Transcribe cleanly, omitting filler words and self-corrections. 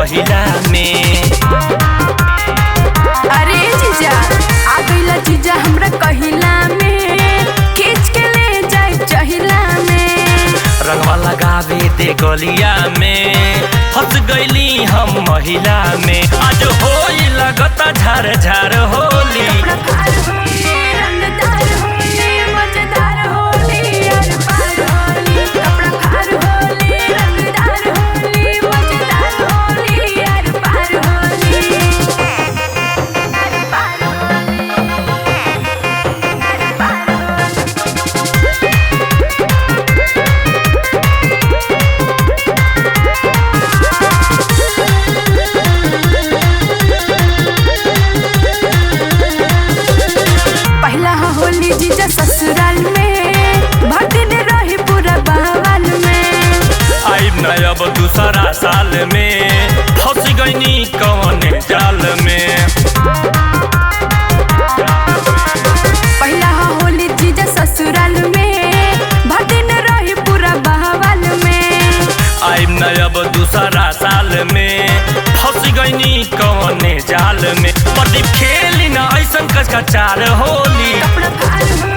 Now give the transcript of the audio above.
पहिला में। अरे जीजा आ गइला जीजा हमरा कहिला में, खींच के ले जाए चहिला में। रंगवा लगावे दे गलिया में, फंस गईली हम महिला में। आज होई लगता झार झार होली, कपड़ा फाड़ होली, रंगदार होली, मजेदार होली, यार पार होली। कपड़ा फाड़ होली, रंगदार होली, मजेदार होली, यार पार होली। यार पार होली, यार पार होली। पहला होली जीजा ससुराल में, भर दिन रही पूरा बहवाल में। आइब न अब दूसरा साल में, फंस गईनी कौन जाल में। पहला होली जीजा ससुराल में, भर दिन रही पूरा बहवाल में। आइब न अब दूसरा साल में, फंस गईनी कौन जाल में। प्रदीप खेली न ऐसन कचकचार होली, कपड़ा फाड़ होली,